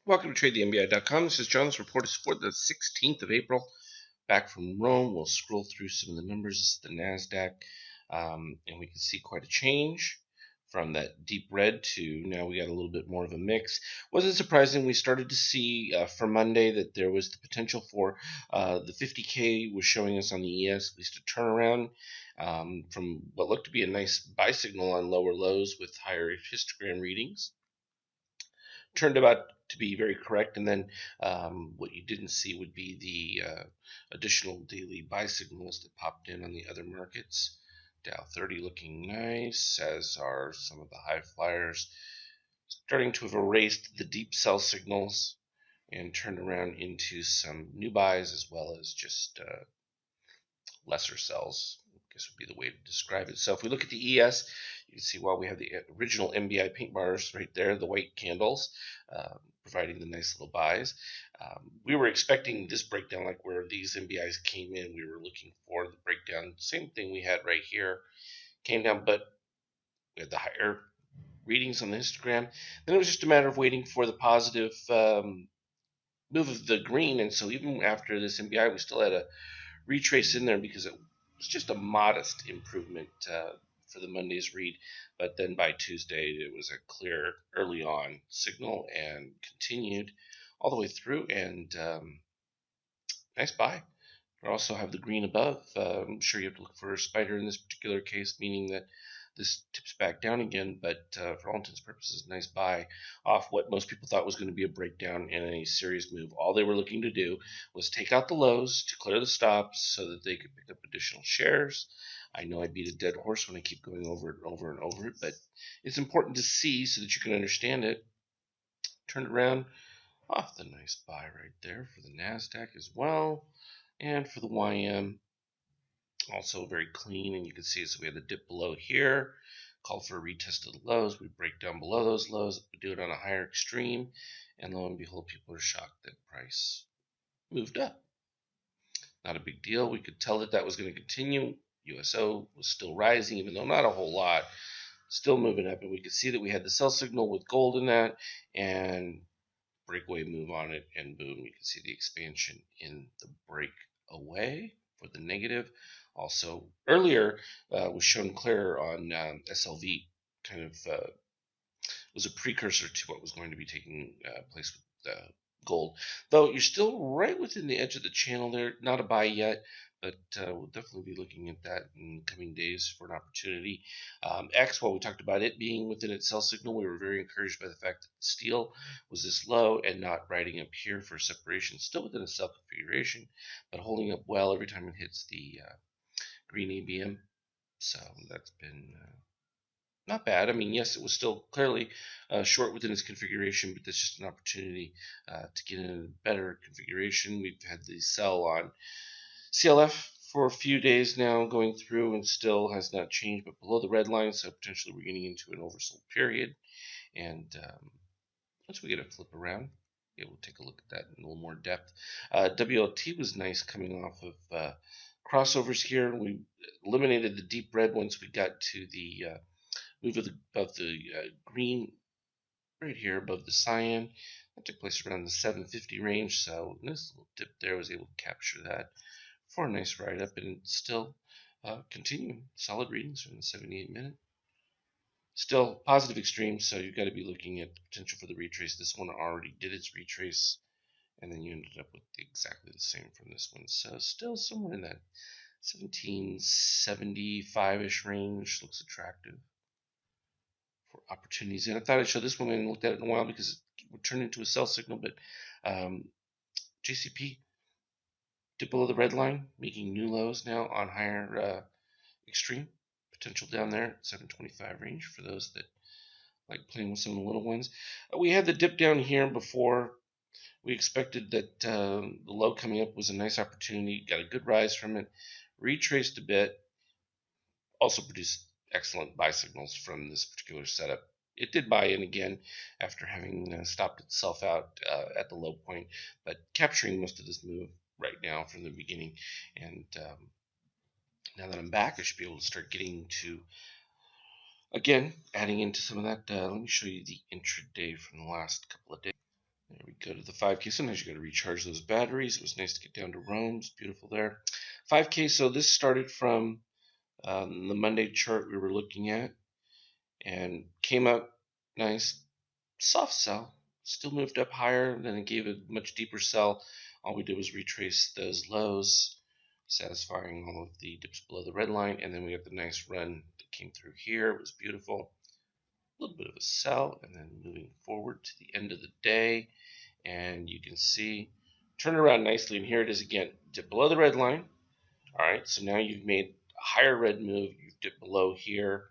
Welcome to TradeTheMBI.com. This is John's report is for the 16th of April. Back from Rome, we'll scroll through some of the numbers. The NASDAQ, and we can see quite a change from that deep red to now we got a little bit more of a mix. Wasn't surprising. We started to see for Monday that there was the potential for the 50K was showing us on the ES, at least a turnaround from what looked to be a nice buy signal on lower lows with higher histogram readings. Turned out to be very correct, and then what you didn't see would be the additional daily buy signals that popped in on the other markets. Dow 30 looking nice, as are some of the high flyers, starting to have erased the deep sell signals and turned around into some new buys as well as just lesser sells, I guess would be the way to describe it. So if we look at the ES, you can see while we have the original MBI paint bars right there, the white candles, providing the nice little buys. We were expecting this breakdown, like where these MBIs came in, we were looking for the breakdown. Same thing we had right here, came down, but we had the higher readings on the histogram. Then it was just a matter of waiting for the positive move of the green, and so even after this MBI, we still had a retrace in there because it was just a modest improvement for the Monday's read, but then by Tuesday it was a clear early on signal and continued all the way through, and nice buy. We also have the green above. I'm sure you have to look for a spider in this particular case, meaning that this tips back down again, but for all intents and purposes, nice buy off what most people thought was going to be a breakdown and a serious move. All they were looking to do was take out the lows to clear the stops so that they could pick up additional shares. I know I beat a dead horse when I keep going over it and over and over it, but it's important to see so that you can understand it. Turn it around off the nice buy right there for the NASDAQ as well, and for the YM. Also very clean, and you can see so we have the dip below here, call for a retest of the lows, we break down below those lows, we do it on a higher extreme, and lo and behold, people are shocked that price moved up. Not a big deal. We could tell that that was going to continue. USO was still rising, even though not a whole lot, still moving up, and we could see that we had the sell signal with gold in that, and breakaway move on it, and boom, you can see the expansion in the breakaway for the negative. Also, earlier was shown clear on SLV, kind of was a precursor to what was going to be taking place with gold. Though you're still right within the edge of the channel there, not a buy yet, but we'll definitely be looking at that in coming days for an opportunity. X, while we talked about it being within its sell signal, we were very encouraged by the fact that the steel was this low and not riding up here for separation, still within a sell configuration, but holding up well every time it hits the green ABM. So that's been not bad. I mean, yes, it was still clearly short within its configuration, but that's just an opportunity to get in a better configuration. We've had the sell on CLF for a few days now going through and still has not changed, but below the red line, so potentially we're getting into an oversold period. And once we get a flip around, yeah, we'll take a look at that in a little more depth. WLT was nice coming off of crossovers here. We eliminated the deep red once we got to the move above the green right here above the cyan. That took place around the 750 range, so this little dip there was able to capture that for a nice ride up, and it's still continuing solid readings from the 78 minute. Still positive extremes, so you've got to be looking at the potential for the retrace. This one already did its retrace, and then you ended up with exactly the same from this one. So still somewhere in that 1775-ish range. Looks attractive for opportunities. And I thought I'd show this one. I hadn't looked at it in a while because it would turn into a sell signal, but JCP dip below the red line, making new lows now on higher extreme. Potential down there at 725 range for those that like playing with some of the little ones. We had the dip down here before. We expected that the low coming up was a nice opportunity. Got a good rise from it. Retraced a bit. Also produced excellent buy signals from this particular setup. It did buy in again after having stopped itself out at the low point, but capturing most of this move right now from the beginning. And now that I'm back, I should be able to start getting to, again, adding into some of that. Let me show you the intraday from the last couple of days. There we the 5K. Sometimes you got to recharge those batteries. It was nice to get down to Rome. It's beautiful there. 5K. So this started from the Monday chart we were looking at, and came up nice, soft sell. Still moved up higher, then it gave a much deeper sell. All we did was retrace those lows, satisfying all of the dips below the red line, and then we got the nice run that came through here. It was beautiful. A little bit of a sell, and then moving forward to the end of the day, and you can see turn it around nicely, and here it is again. Dip below the red line. All right, so now you've made a higher red move. You've dipped below here,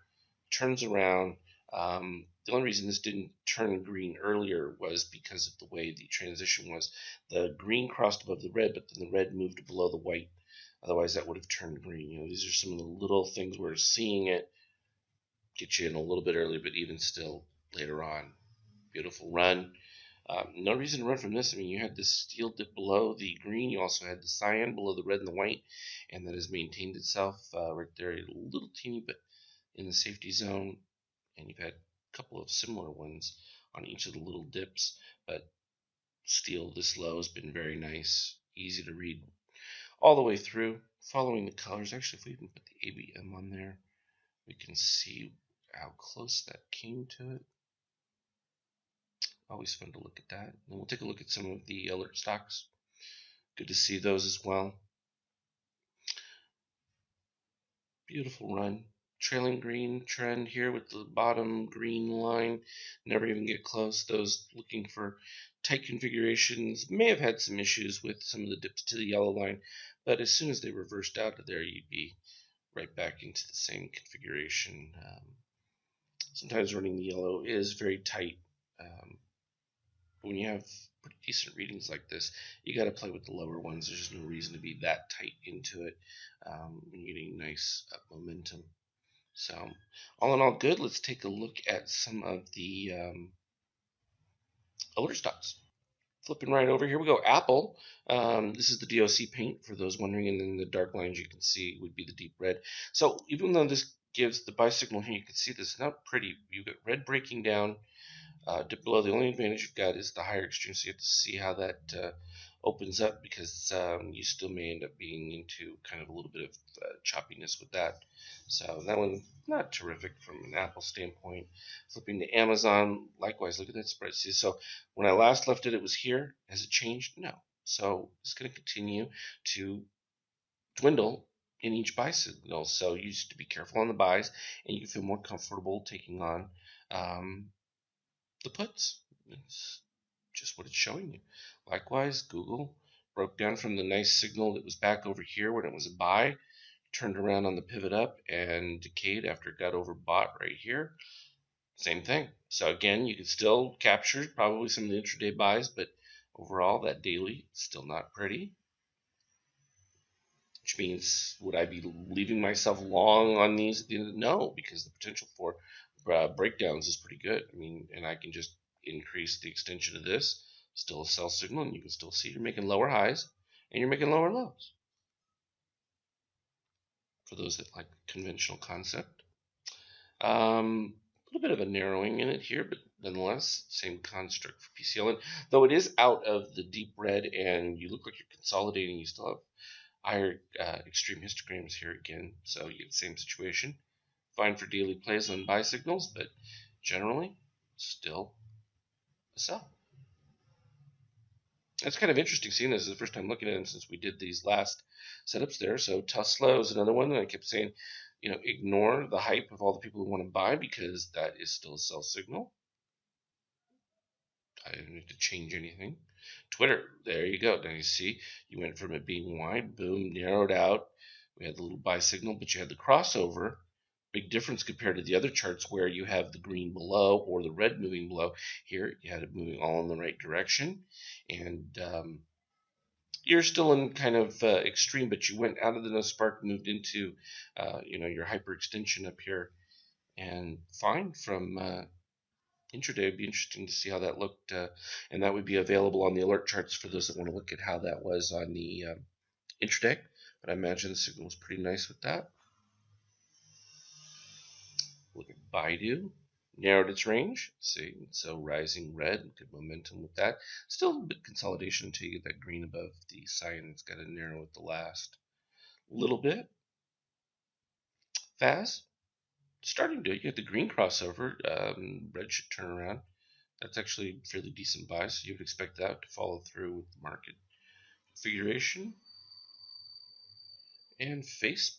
turns around. The only reason this didn't turn green earlier was because of the way the transition was. The green crossed above the red, but then the red moved below the white. Otherwise, that would have turned green. You know, these are some of the little things we're seeing it get you in a little bit earlier, but even still later on. Beautiful run. No reason to run from this. I mean, you had this steel dip below the green. You also had the cyan below the red and the white, and that has maintained itself right there, a little teeny bit in the safety zone. And you've had a couple of similar ones on each of the little dips, but steel this low has been very nice, easy to read all the way through. Following the colors, actually, if we even put the ABM on there, we can see how close that came to it. Always fun to look at that. And we'll take a look at some of the alert stocks. Good to see those as well. Beautiful run. Trailing green trend here with the bottom green line. Never even get close. Those looking for tight configurations may have had some issues with some of the dips to the yellow line, but as soon as they reversed out of there, you'd be right back into the same configuration. Sometimes running the yellow is very tight. When you have pretty decent readings like this, you got to play with the lower ones. There's just no reason to be that tight into it when you're getting nice momentum. So, all in all, good. Let's take a look at some of the older stocks. Flipping right over, here we go. Apple. This is the DOC paint for those wondering, and then the dark lines you can see would be the deep red. So even though this gives the buy signal here, you can see this is not pretty. You get red breaking down. Dip below. The only advantage you've got is the higher extreme, so you have to see how that opens up, because you still may end up being into kind of a little bit of choppiness with that. So that one, not terrific from an Apple standpoint. Flipping to Amazon, likewise, look at that spread. See, so when I last left it, it was here. Has it changed? No. So it's going to continue to dwindle in each buy signal. So you just to be careful on the buys, and you can feel more comfortable taking on the puts. It's just what it's showing you. Likewise, Google broke down from the nice signal that was back over here when it was a buy, turned around on the pivot up and decayed after it got overbought right here. Same thing. So again, you could still capture probably some of the intraday buys, but overall that daily still not pretty. Which means, would I be leaving myself long on these? No, because the potential for breakdowns is pretty good. I mean, and I can just increase the extension of this, still a sell signal, and you can still see you're making lower highs and you're making lower lows. For those that like conventional concept. A little bit of a narrowing in it here, but nonetheless, same construct for PCLN. Though it is out of the deep red and you look like you're consolidating, you still have higher extreme histograms here again, so you get the same situation. Fine for daily plays on buy signals, but generally still a sell. It's kind of interesting seeing this. This is the first time looking at them since we did these last setups there. So Tesla is another one that I kept saying, you know, ignore the hype of all the people who want to buy, because that is still a sell signal. I didn't need to change anything. Twitter, there you go. Now you see, you went from it being wide, boom, narrowed out. We had the little buy signal, but you had the crossover. Big difference compared to the other charts where you have the green below or the red moving below. Here, you had it moving all in the right direction. And you're still in kind of extreme, but you went out of the no spark, moved into, your hyperextension up here. And fine from intraday. It'd be interesting to see how that looked, and that would be available on the alert charts for those that want to look at how that was on the intraday. But I imagine the signal was pretty nice with that. Look at Baidu, narrowed its range. See, so rising red, good momentum with that. Still a bit consolidation until you get that green above the cyan. It's got to narrow at the last little bit. Fast, starting to get the green crossover. Red should turn around. That's actually a fairly decent buy, so you would expect that to follow through with the market configuration. And Facebook,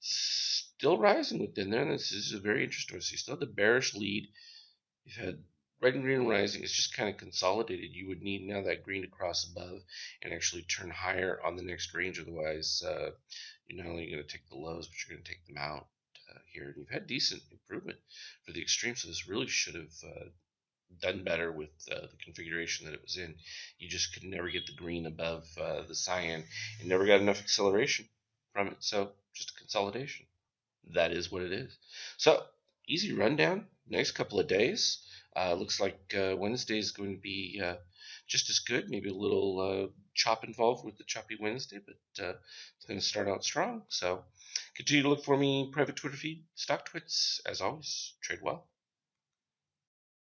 still rising within there. This is a very interesting. So you still have the bearish lead. You've had red and green rising. It's just kind of consolidated. You would need now that green to cross above and actually turn higher on the next range. Otherwise, you're not only going to take the lows, but you're going to take them out here. And you've had decent improvement for the extreme. So this really should have done better with the configuration that it was in. You just could never get the green above the cyan and never got enough acceleration from it. So just a consolidation. That is what it is. So easy rundown. Next couple of days. Looks like Wednesday is going to be just as good. Maybe a little chop involved with the choppy Wednesday, but it's going to start out strong. So continue to look for me, private Twitter feed, Stock Twits. As always, trade well.